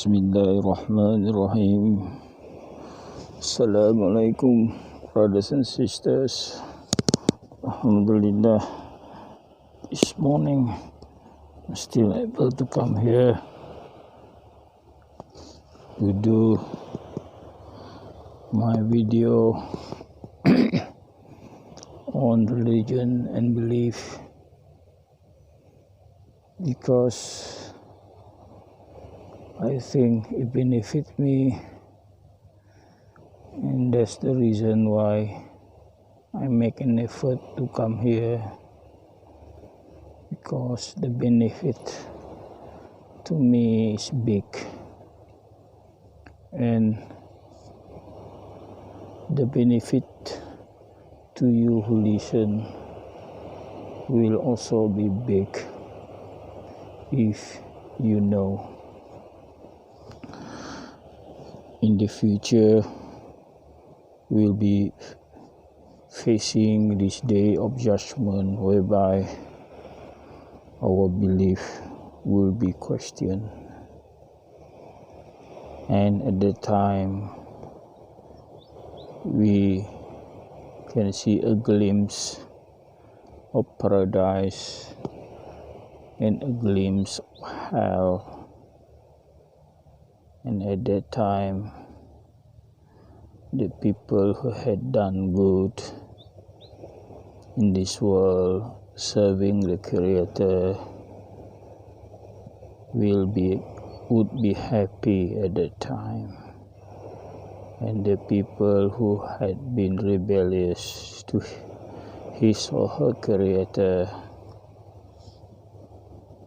Bismillahirrahmanirrahim. Assalamualaikum brothers and sisters. Alhamdulillah, this morning I'm still able to come here to do my video on religion and belief, because I think it benefits me, and that's the reason why I make an effort to come here, because the benefit to me is big, and the benefit to you who listen will also be big if you know. In the future, we'll be facing this day of judgment whereby our belief will be questioned. And at that time, we can see a glimpse of paradise and a glimpse of hell. And at that time, the people who had done good in this world, serving the Creator, would be happy at that time. And the people who had been rebellious to his or her Creator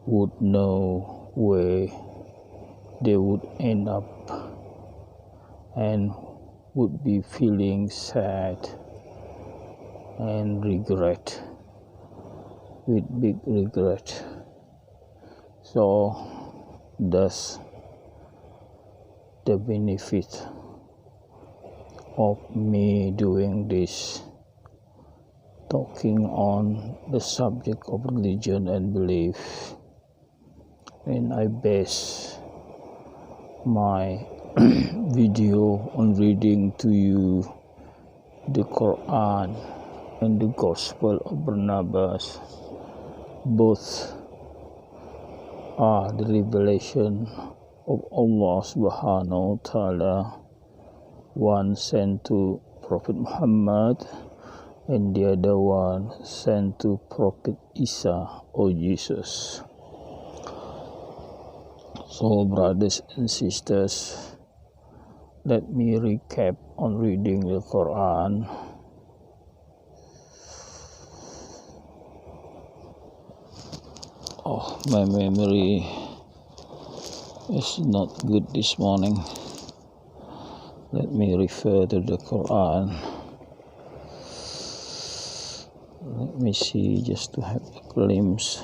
would know where they would end up, and would be feeling sad and regret, with big regret. So that's the benefit of me doing this, talking on the subject of religion and belief. And I base my video on reading to you the Quran and the Gospel of Barnabas. Both are the revelation of Allah subhanahu wa ta'ala, one sent to Prophet Muhammad and the other one sent to Prophet Isa or Jesus. So brothers and sisters, let me recap on reading the Quran. Oh, my memory is not good this morning. Let me refer to the Quran. Let me see, just to have a glimpse.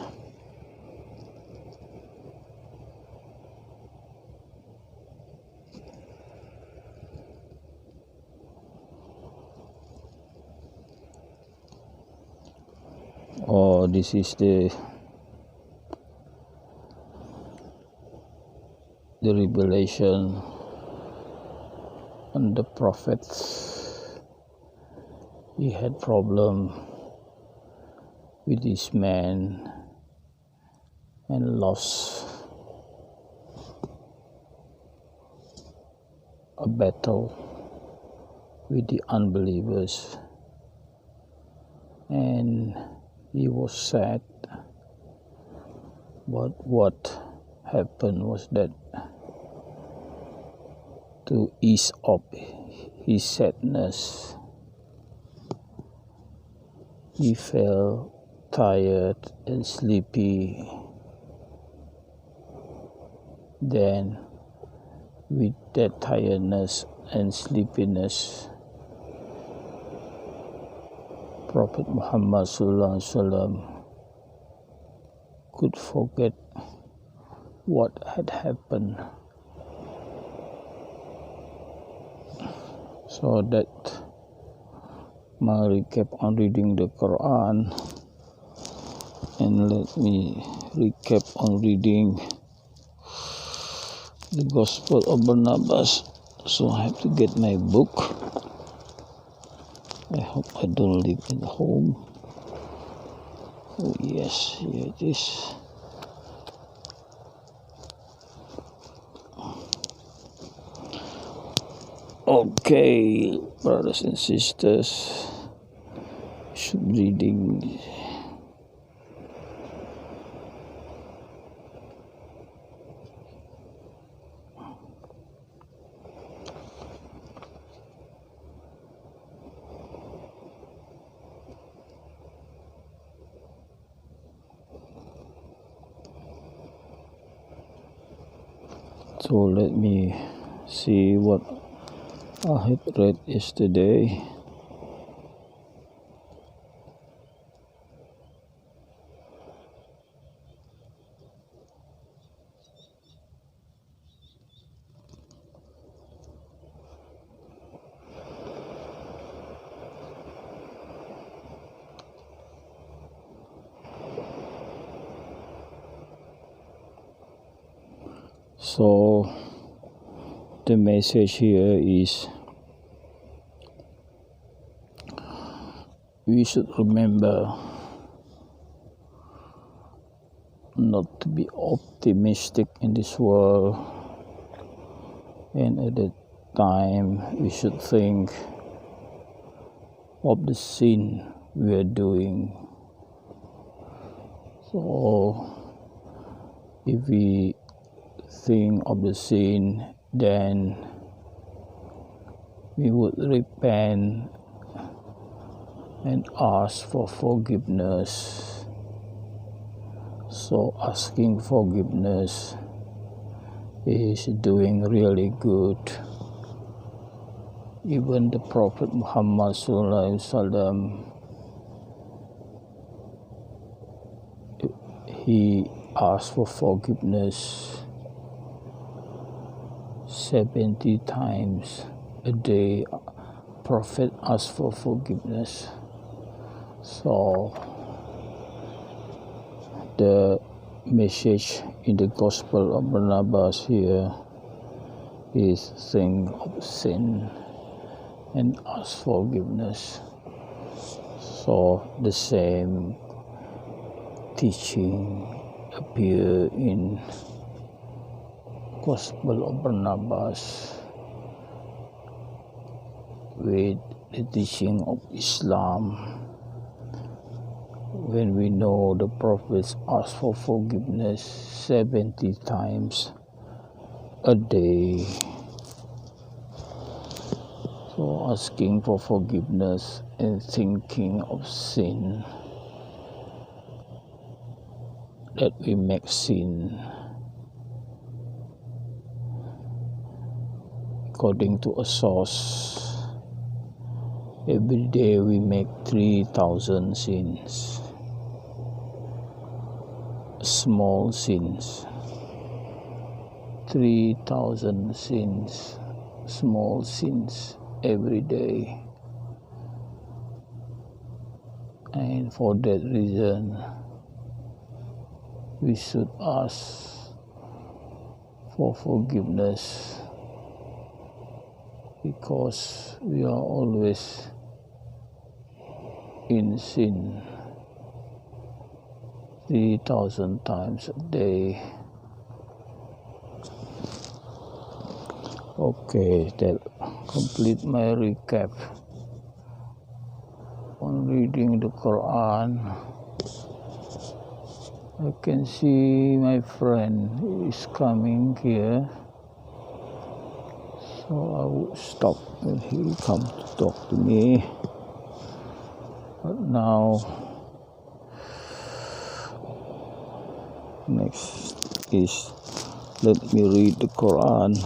Oh, this is the revelation on the prophets. He had problem with this man and lost a battle with the unbelievers, and he was sad. But what happened was that, to ease up his sadness, he felt tired and sleepy. Then, with that tiredness and sleepiness, Prophet Muhammad sallallahu alaihi wasallam could forget what had happened. So that my recap on reading the Quran, and let me recap on reading the Gospel of Barnabas. So I have to get my book. I hope I don't leave it at home. Oh yes, here it is. Okay, brothers and sisters, should reading. So let me see what I had read yesterday. So the message here is we should remember not to be optimistic in this world, and at the time we should think of the sin we are doing. So if we think of the sin, then we would repent and ask for forgiveness. So asking forgiveness is doing really good. Even the Prophet Muhammad SAW, he asked for forgiveness 70 times a day. Prophet asked for forgiveness. So the message in the Gospel of Barnabas here is think of sin and ask forgiveness. So the same teaching appear in Gospel of Barnabas with the teaching of Islam. When we know the prophets ask for forgiveness 70 times a day. So asking for forgiveness and thinking of sin, that we make sin. According to a source, every day we make 3,000 sins. Small sins. 3,000 sins. Small sins every day. And for that reason, we should ask for forgiveness, because we are always in sin 3,000 times a day. Okay, that complete my recap on reading the Quran. I can see my friend is coming here, so I would stop when he will come to talk to me. But now, next is let me read the Quran.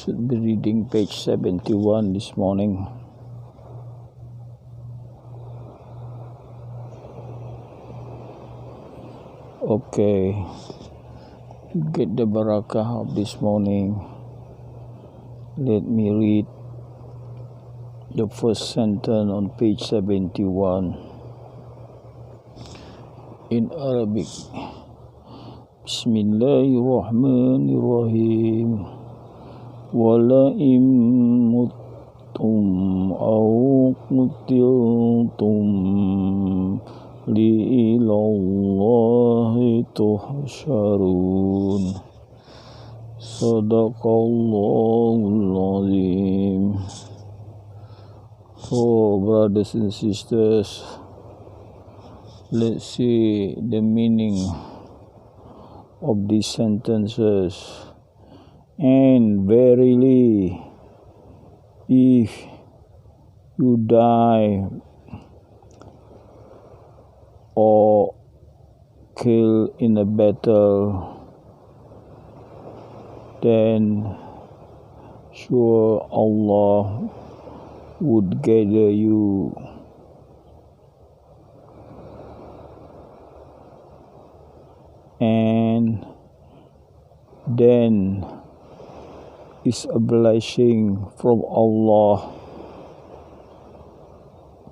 Should be reading page 71 this morning. Okay, to get the barakah of this morning, let me read the first sentence on page 71 in Arabic. Bismillahirrahmanirrahim. Wala'im muttum au qutiltum li'ilallahi tuhsyarun. Sadaqallahul azim. So, brothers and sisters, let's see the meaning of these sentences. And verily, if you die or kill in a battle, then sure Allah would gather you. And then is a blessing from Allah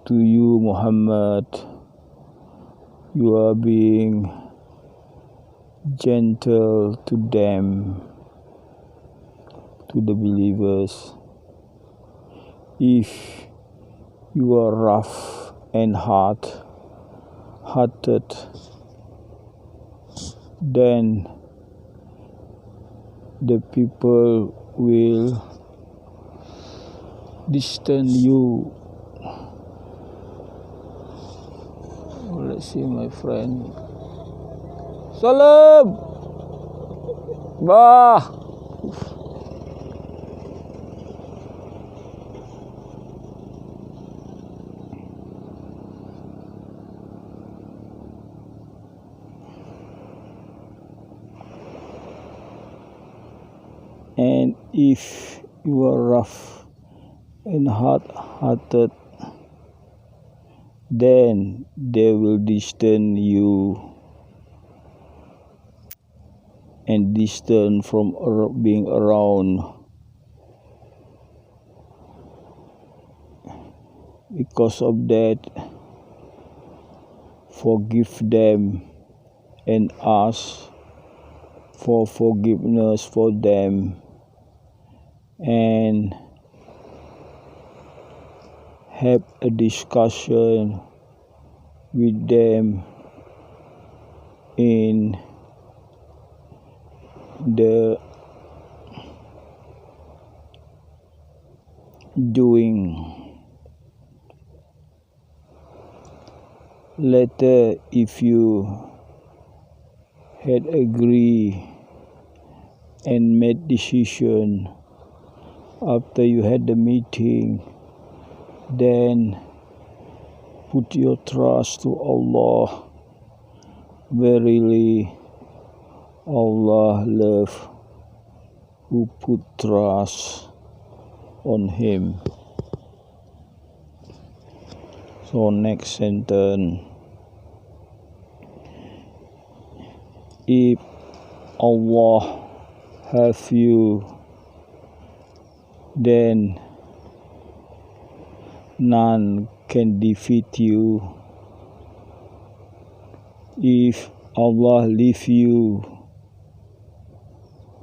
to you, Muhammad. You are being gentle to them, to the believers. If you are rough and hard-hearted, then the people will distance you. Let's see, my friend. Salam! Bah! And if you are rough and hard-hearted, then they will distance you and distance from being around. Because of that, forgive them and ask for forgiveness for them, and have a discussion with them in the doing. Later, if you had agreed and made decision after you had the meeting, then put your trust to Allah. Verily, Allah loves who put trust on Him. So next sentence. If Allah have you, then none can defeat you. If Allah leave you,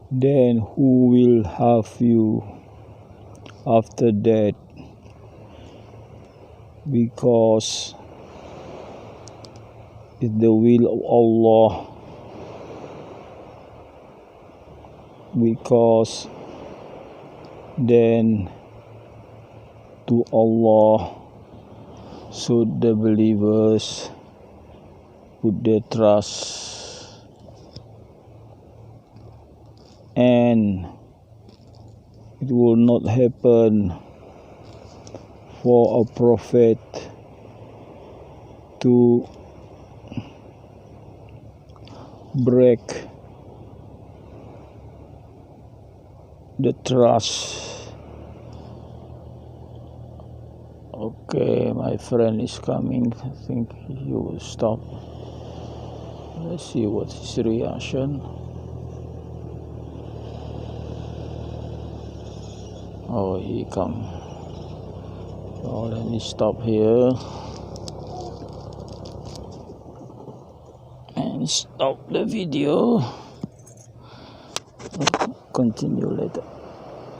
then who will have you after that? Because it's the will of Allah. Because then to Allah should the believers put their trust, and it will not happen for a prophet to break the trust. Okay, my friend is coming. I think he will stop. Let's see what his reaction. Oh, he come. So let me stop here and stop the video. Continue later.